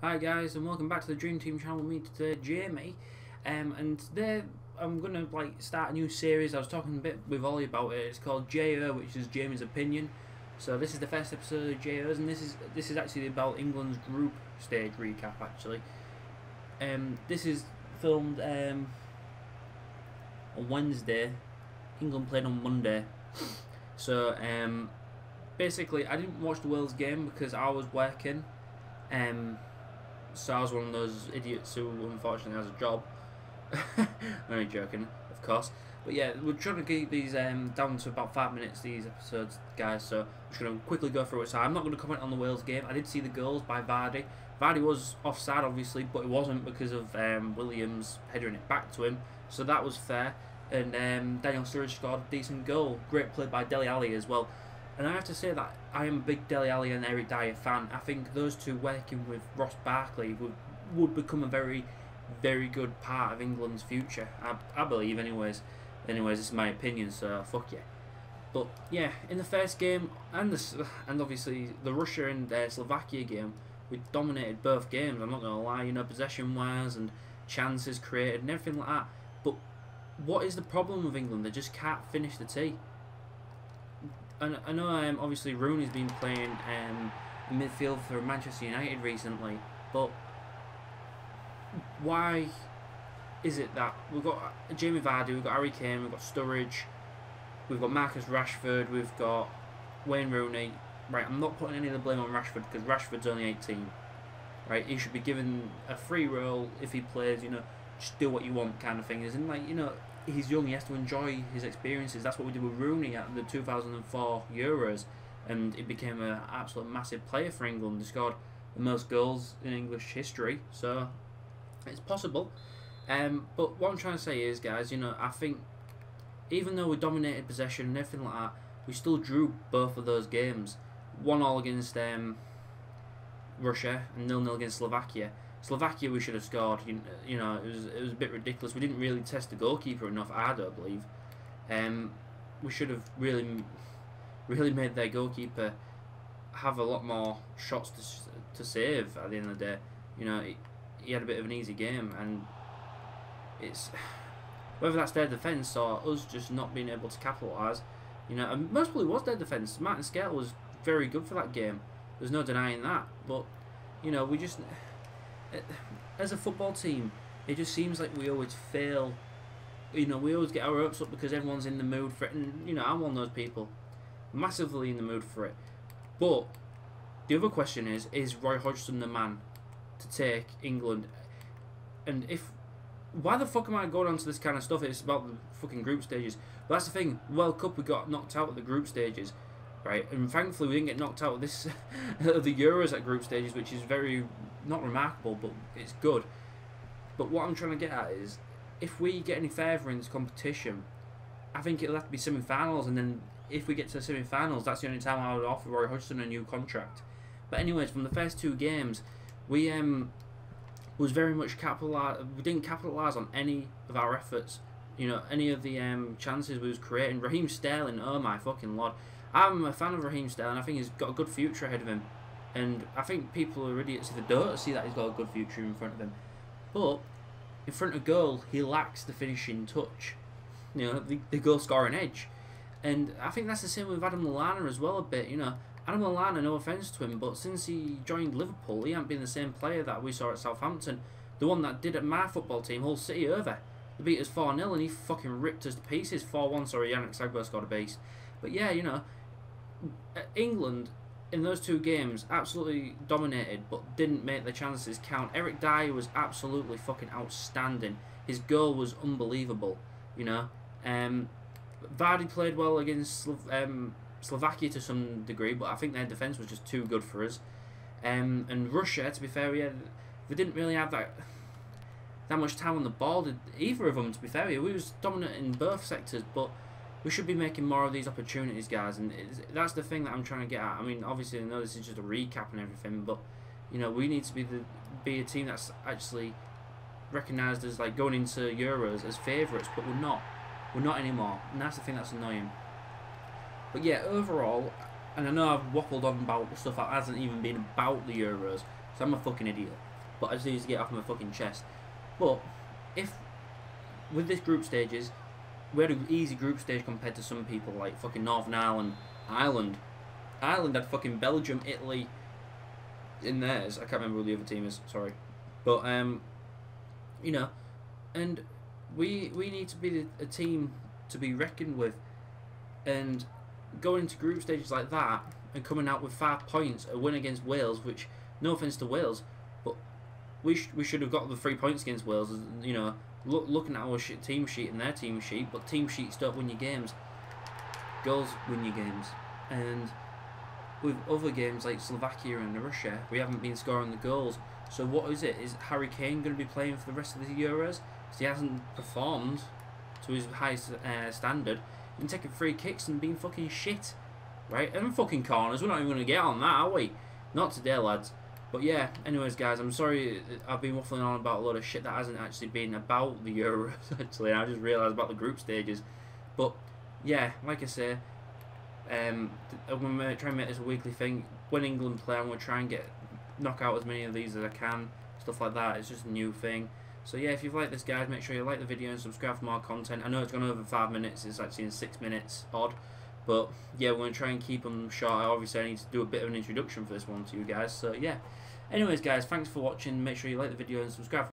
Hi guys, and welcome back to the Dream Team channel with me today, Jamie. And today I'm gonna start a new series. I was talking a bit with Ollie about it. It's called JO, which is Jamie's opinion. So this is the first episode of JO's, and this is actually about England's group stage recap. Actually, this is filmed on Wednesday. England played on Monday. So basically, I didn't watch the Wales game because I was working. So I was one of those idiots who unfortunately has a job. I'm only joking, of course. But yeah, we're trying to keep these down to about 5 minutes, these episodes, guys. So I'm just going to quickly go through it. So I'm not going to comment on the Wales game. I did see the goals by Vardy. Vardy was offside, obviously, but it wasn't because of Williams headering it back to him. So that was fair. And Daniel Sturridge scored a decent goal. Great play by Dele Alli as well. And I have to say that I am a big Dele Alli and Eric Dyer fan. I think those two working with Ross Barkley would become a very, very good part of England's future. I believe, anyways. Anyways, this is my opinion, so fuck yeah. But yeah, in the first game and obviously the Russia and Slovakia game, we dominated both games. I'm not gonna lie, you know, possession-wise and chances created and everything like that. But what is the problem with England? They just can't finish the tee. And I know obviously Rooney's been playing in midfield for Manchester United recently, but why is it that we've got Jamie Vardy, we've got Harry Kane, we've got Sturridge, we've got Marcus Rashford, we've got Wayne Rooney. Right, I'm not putting any of the blame on Rashford because Rashford's only 18. Right, he should be given a free role if he plays, you know, just do what you want kind of thing. Isn't like, you know, he's young, he has to enjoy his experiences. That's what we did with Rooney at the 2004 Euros, and he became an absolute massive player for England. He scored the most goals in English history, so it's possible. But what I'm trying to say is, guys, you know, I think even though we dominated possession and everything like that, we still drew both of those games. 1-1 against Russia and 0-0 against Slovakia. Slovakia we should have scored. You know, it was a bit ridiculous. We didn't really test the goalkeeper enough. I don't believe. We should have really made their goalkeeper have a lot more shots to save at the end of the day. You know, he had a bit of an easy game, and it's whether that's their defence or us just not being able to capitalise. You know, and most probably was their defence. Martin Skrtel was very good for that game. There's no denying that. But you know, we just, as a football team, it just seems like we always fail. You know, we always get our hopes up because everyone's in the mood for it, and you know, I'm one of those people, massively in the mood for it. But the other question is Roy Hodgson the man to take England? And why the fuck am I going on to this kind of stuff? It's about the fucking group stages. But that's the thing. World Cup, we got knocked out at the group stages, right? And thankfully, we didn't get knocked out of this the Euros at group stages, which is very not remarkable, but it's good. But what I'm trying to get at is, if we get any further in this competition, I think it'll have to be semi-finals, and then if we get to the semi-finals, that's the only time I would offer Roy Hodgson a new contract. But anyways, from the first two games, we was very much we didn't capitalise on any of our efforts. You know, any of the chances we was creating. Raheem Sterling, oh my fucking lord. I'm a fan of Raheem Sterling. I think he's got a good future ahead of him. And I think people are idiots if they don't see that he's got a good future in front of him. But in front of goal, he lacks the finishing touch. You know, the goal scoring edge. And I think that's the same with Adam Lallana as well a bit, you know. Adam Lallana, no offence to him, but since he joined Liverpool, he hasn't been the same player that we saw at Southampton. The one that did at my football team, Hull City over. They beat us 4-0 and he fucking ripped us to pieces. 4-1, sorry, Yannick Sagbo scored a base. But yeah, you know, England, in those two games, absolutely dominated, but didn't make the chances count. Eric Dyer was absolutely fucking outstanding. His goal was unbelievable, you know. Vardy played well against Slovakia to some degree, but I think their defence was just too good for us. And Russia, to be fair, they didn't really have that much time on the ball, did either of them, to be fair. We was dominant in both sectors, but we should be making more of these opportunities, guys, and that's the thing that I'm trying to get at. I mean, obviously, I know this is just a recap and everything, but, you know, we need to be a team that's actually recognised as, like, going into Euros as favourites, but we're not. We're not anymore, and that's the thing that's annoying. But yeah, overall, and I know I've waffled on about stuff that hasn't even been about the Euros, so I'm a fucking idiot. But I just need to get off my fucking chest. But if with this group stages, we had an easy group stage compared to some people like fucking Northern Ireland, Ireland. Ireland had fucking Belgium, Italy in theirs. I can't remember who the other team is. Sorry, but you know, and we need to be a team to be reckoned with, and going into group stages like that and coming out with 5 points, a win against Wales, which no offense to Wales, but we should have got the 3 points against Wales. You know, looking at our team sheet and their team sheet, but team sheets don't win your games. Goals win your games, and with other games like Slovakia and Russia, we haven't been scoring the goals. So what is it? Is Harry Kane going to be playing for the rest of the Euros? Because he hasn't performed to his highest standard. He's been taking free kicks and being fucking shit, right? And fucking corners. We're not even going to get on that, are we? Not today, lads. But yeah, anyways, guys, I'm sorry I've been waffling on about a lot of shit that hasn't actually been about the Euros, actually. I just realised about the group stages. But yeah, like I say, I'm going to try and make this a weekly thing. When England play, I'm going to try and knock out as many of these as I can. Stuff like that. It's just a new thing. So yeah, if you've liked this, guys, make sure you like the video and subscribe for more content. I know it's gone over 5 minutes. It's actually in 6 minutes odd. But yeah, we're going to try and keep them short. Obviously, I need to do a bit of an introduction for this one to you guys. So yeah. Anyways, guys, thanks for watching. Make sure you like the video and subscribe.